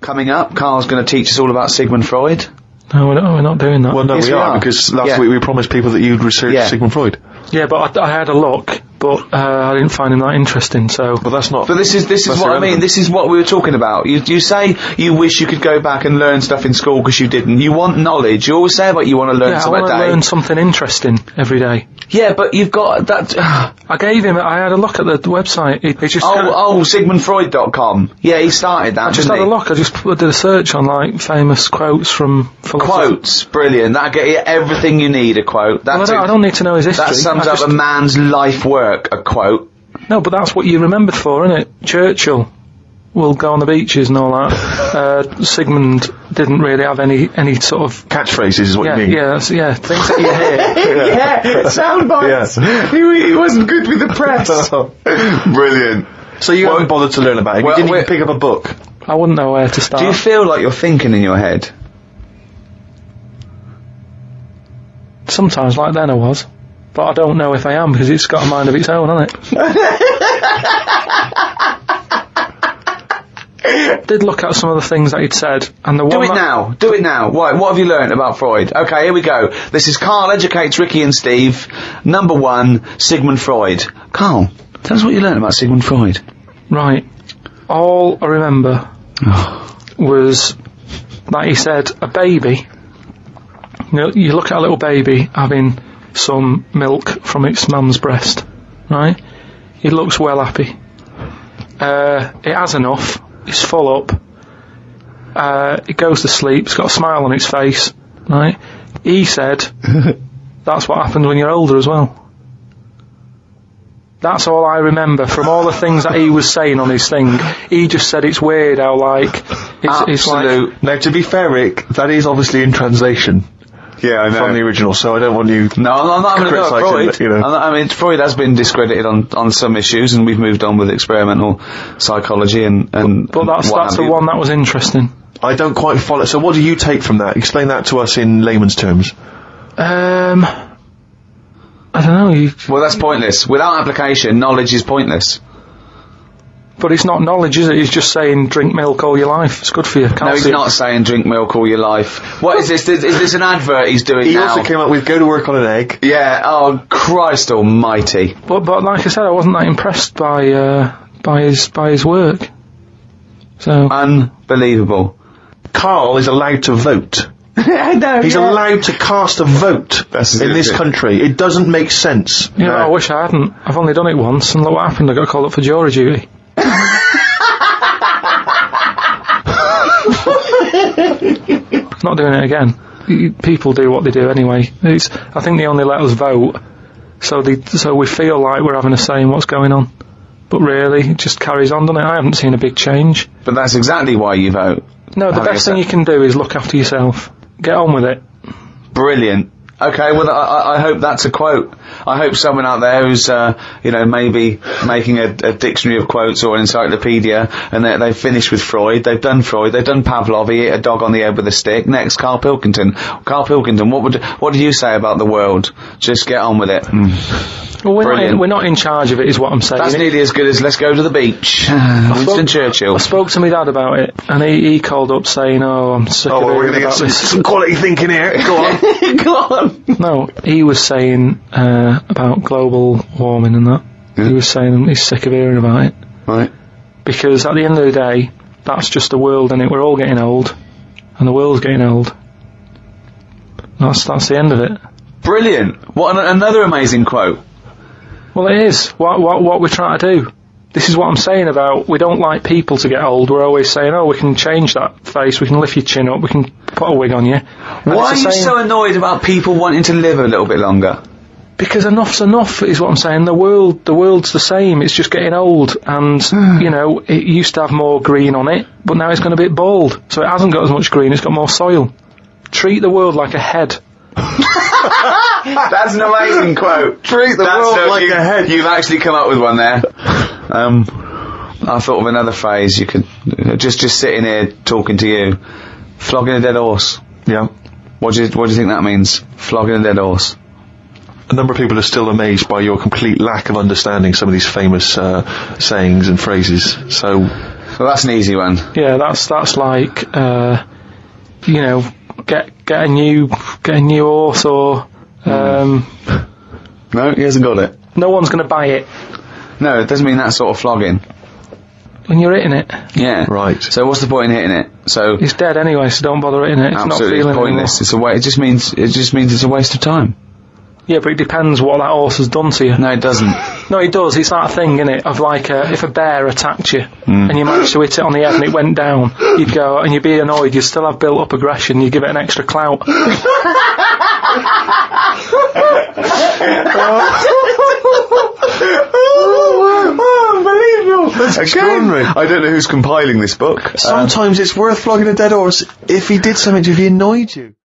Coming up, Carl's going to teach us all about Sigmund Freud. No, we're not doing that. Well, no, Yes, we are, because last week we promised people that you'd research Sigmund Freud. Yeah, but I had a look, but I didn't find him that interesting, so... But that's not... But this is what I mean, this is what we were talking about. You say you wish you could go back and learn stuff in school because you didn't. You want knowledge. You always say about you want to learn something a day. I want to learn something interesting every day. Yeah, but you've got that... I had a look at the website. It just... SigmundFreud.com. Yeah, he started that, I just had a look. I just did a search on, like, famous quotes from philosophers. Quotes. Brilliant. That'll get you everything you need, a quote. I don't need to know his history. That sums up a man's life work, a quote. No, but that's what you're remembered for, isn't it? Churchill will go on the beaches and all that. Sigmund didn't really have any sort of... Catchphrases is what you mean. Yeah, things that you hear. Yeah, sound bites. Yeah. He wasn't good with the press. Brilliant. So you haven't bothered to learn about it? You didn't even pick up a book? I wouldn't know where to start. Do you feel like you're thinking in your head? Sometimes, like then I was. But I don't know if I am, because it's got a mind of its own, hasn't it? I did look at some of the things that he'd said, and the one... Do it now. What have you learned about Freud? Okay, here we go. This is Carl Educates Ricky and Steve. Number 1, Sigmund Freud. Carl, tell us what you learned about Sigmund Freud. Right. All I remember was that he said a baby... You look at a little baby having some milk from its mum's breast, right? It looks well happy. It has enough. It's full up. It goes to sleep. It's got a smile on its face, right? He said that's what happens when you're older as well. That's all I remember from all the things that he was saying on his thing. He just said it's weird how, like... It's like... Now, to be fair, Rick, that is obviously in translation. Yeah, I know. From the original, so I don't want you... No, I'm not having a go at Freud. You know. I mean, Freud has been discredited on some issues, and we've moved on with experimental psychology and But that's the one that was interesting. I don't quite follow. So what do you take from that? Explain that to us in layman's terms. I don't know. Well, that's pointless. Without application, knowledge is pointless. But it's not knowledge, is it? He's just saying drink milk all your life. It's good for you. No, he's not saying drink milk all your life. What is this? Is this an advert he's doing now? He also came up with go to work on an egg. Yeah, oh, Christ almighty. But like I said, I wasn't that impressed by his work. So... Unbelievable. Carl is allowed to vote. I know, He's allowed to cast a vote in this country. It doesn't make sense. Yeah, I wish I hadn't. I've only done it once, and look what happened. I got called up for jury duty. Not doing it again. People do what they do anyway. I think they only let us vote, so we feel like we're having a say in what's going on. But really, it just carries on, doesn't it? I haven't seen a big change. But that's exactly why you vote. No, the best thing you can do is look after yourself. Get on with it. Brilliant. Okay, well, I hope that's a quote. I hope someone out there who's, maybe making a dictionary of quotes or an encyclopedia, and they've finished with Freud, they've done Pavlov, he hit a dog on the head with a stick. Next, Carl Pilkington. Carl Pilkington, what do you say about the world? Just get on with it. Well, we're not in charge of it, is what I'm saying. That's nearly as good as let's go to the beach. Winston Churchill. I spoke to my dad about it, and he called up saying, I'm sick of we're going to get some quality thinking here. Go on. Go on. No, he was saying about global warming and that. Yeah. He was saying he's sick of hearing about it. Right. Because at the end of the day, that's just the world, and we're all getting old, and the world's getting old. That's the end of it. Brilliant. What another amazing quote. Well, it is. What we're trying to do. This is what I'm saying about we don't like people to get old. We're always saying, we can change that face, we can lift your chin up, we can put a wig on you. And why are you so annoyed about people wanting to live a little bit longer? Because enough's enough, is what I'm saying. The world's the same, it's just getting old, and, it used to have more green on it, but now it's gone a bit bald, so it hasn't got as much green, it's got more soil. Treat the world like a head. That's an amazing quote. Treat the world like a head. You've actually come up with one there. I thought of another phrase. You could just sitting here talking to you, flogging a dead horse. Yeah. What do you think that means? Flogging a dead horse. A number of people are still amazed by your complete lack of understanding some of these famous sayings and phrases. So Well, that's an easy one. Yeah, that's like, you know, get a new horse or, No, he hasn't got it. no one's going to buy it No, it doesn't mean that sort of flogging. when you're hitting it. Yeah. Right. So what's the point in hitting it? So It's dead anyway, so don't bother hitting it. It's absolutely not feeling pointless. It's a it just means it's a waste of time. Yeah, but it depends what that horse has done to you. No, it doesn't. No, it does. It's that thing, innit, of like, if a bear attacked you and you managed to hit it on the head and it went down, you'd go and you'd be annoyed. You'd still have built-up aggression. You'd give it an extra clout. Unbelievable. That's extraordinary. I don't know who's compiling this book. Sometimes it's worth flogging a dead horse if he did something to you, if he annoyed you.